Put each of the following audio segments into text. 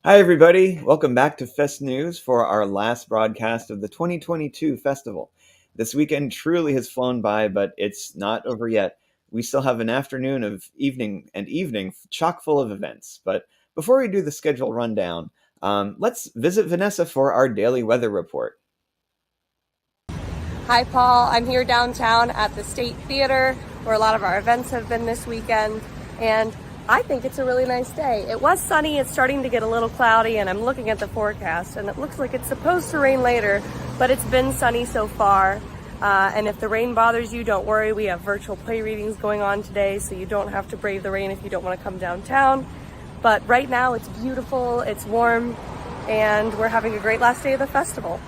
Hi, everybody. Welcome back to FestNews for our last broadcast of the 2022 festival. This weekend truly has flown by, but it's not over yet. We still have an afternoon of evening chock full of events. But before we do the schedule rundown, let's visit Vanessa for our daily weather report. Hi, Paul. I'm here downtown at the State Theater where a lot of our events have been this weekend, and I think it's a really nice day. It was sunny, it's starting to get a little cloudy, and I'm looking at the forecast, and it looks like it's supposed to rain later, but it's been sunny so far. And if the rain bothers you, don't worry. We have virtual play readings going on today, so you don't have to brave the rain if you don't want to come downtown. But right now, it's beautiful, it's warm, and we're having a great last day of the festival.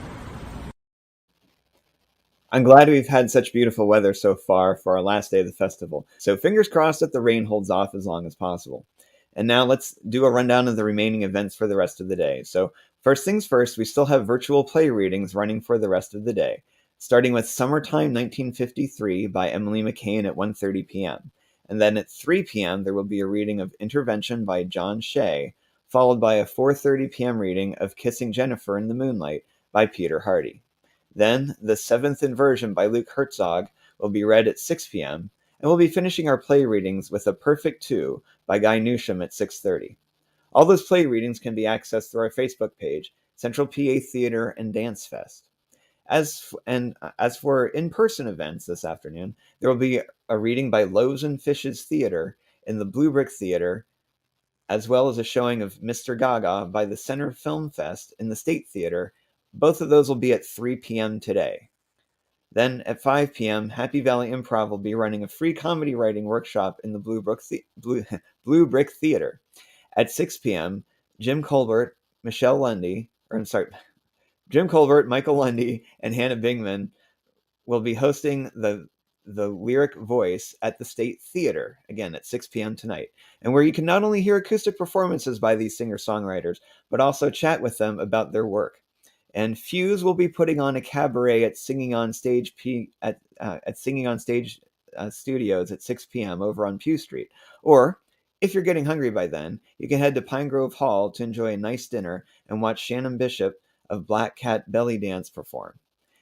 I'm glad we've had such beautiful weather so far for our last day of the festival. So fingers crossed that the rain holds off as long as possible. And now let's do a rundown of the remaining events for the rest of the day. So first things first, we still have virtual play readings running for the rest of the day, starting with Summertime 1953 by Emily McCain at 1:30 p.m. And then at 3 p.m. there will be a reading of Intervention by John Shea, followed by a 4:30 p.m. reading of Kissing Jennifer in the Moonlight by Peter Hardy. Then, The Seventh Inversion by Luke Herzog will be read at 6 p.m., and we'll be finishing our play readings with A Perfect Two by Guy Newsham at 6:30. All those play readings can be accessed through our Facebook page, Central PA Theater and Dance Fest. As for in-person events this afternoon, there will be a reading by Loaves and Fishes Theater in the Blue Brick Theater, as well as a showing of Mr. Gaga by the Center Film Fest in the State Theater. Both of those will be at 3 p.m. today. Then at 5 p.m., Happy Valley Improv will be running a free comedy writing workshop in the Blue Brick Theater. At 6 p.m., Jim Colbert, Jim Colbert, Michael Lundy, and Hannah Bingman will be hosting the Lyric Voice at the State Theater, again at 6 p.m. tonight, and where you can not only hear acoustic performances by these singer-songwriters, but also chat with them about their work. And Fuse will be putting on a cabaret at Singing on Stage Studios at 6 p.m. over on Pew Street. Or, if you're getting hungry by then, you can head to Pine Grove Hall to enjoy a nice dinner and watch Shannon Bishop of Black Cat Belly Dance perform.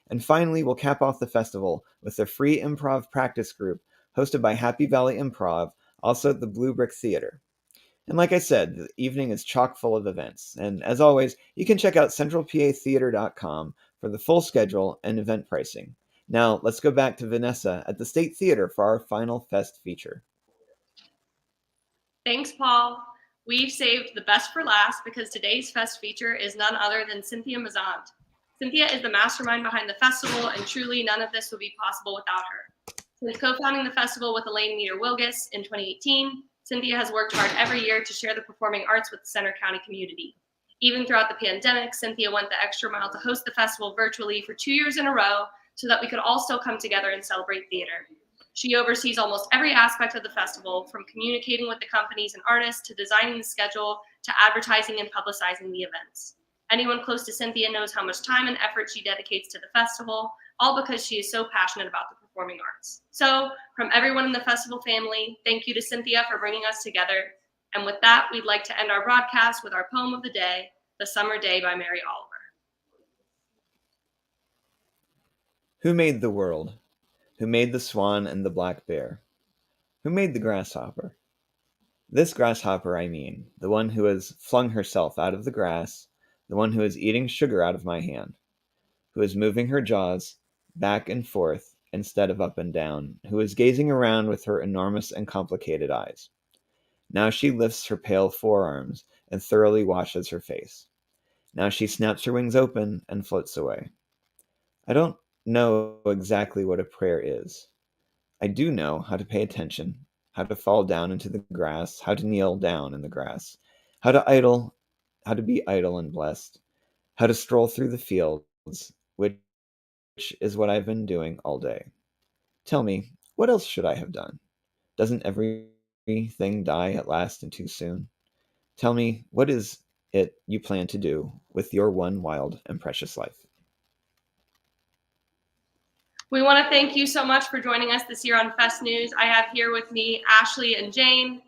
And finally, we'll cap off the festival with a free improv practice group hosted by Happy Valley Improv, also at the Blue Brick Theater. And like I said, the evening is chock full of events. And as always, you can check out centralpatheater.com for the full schedule and event pricing. Now, let's go back to Vanessa at the State Theater for our final Fest feature. Thanks, Paul. We've saved the best for last because today's Fest feature is none other than Cynthia Mazant. Cynthia is the mastermind behind the festival, and truly none of this would be possible without her. Since co-founding the festival with Elaine Meter-Wilgus in 2018, Cynthia has worked hard every year to share the performing arts with the Center County community. Even throughout the pandemic, Cynthia went the extra mile to host the festival virtually for 2 years in a row so that we could all still come together and celebrate theater. She oversees almost every aspect of the festival, from communicating with the companies and artists to designing the schedule to advertising and publicizing the events. Anyone close to Cynthia knows how much time and effort she dedicates to the festival, all because she is so passionate about the performing arts. So, from everyone in the festival family, thank you to Cynthia for bringing us together. And with that, we'd like to end our broadcast with our poem of the day, The Summer Day by Mary Oliver. Who made the world? Who made the swan and the black bear? Who made the grasshopper? This grasshopper I mean, the one who has flung herself out of the grass, the one who is eating sugar out of my hand, who is moving her jaws back and forth instead of up and down, who is gazing around with her enormous and complicated eyes. Now she lifts her pale forearms and thoroughly washes her face. Now she snaps her wings open and floats away. I don't know exactly what a prayer is. I do know how to pay attention, how to fall down into the grass, how to kneel down in the grass, how to be idle and blessed, how to stroll through the fields, which is what I've been doing all day. Tell me, what else should I have done? Doesn't everything die at last and too soon? Tell me, what is it you plan to do with your one wild and precious life? We want to thank you so much for joining us this year on Fest News. I have here with me Ashley and Jane,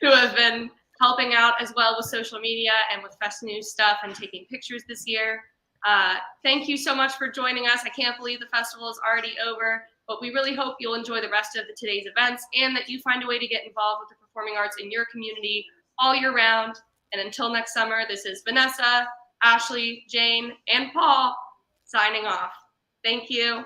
who have been helping out as well with social media and with FestNews stuff and taking pictures this year. Thank you so much for joining us. I can't believe the festival is already over, but we really hope you'll enjoy the rest of today's events and that you find a way to get involved with the performing arts in your community all year round. And until next summer, this is Vanessa, Ashley, Jane, and Paul signing off. Thank you.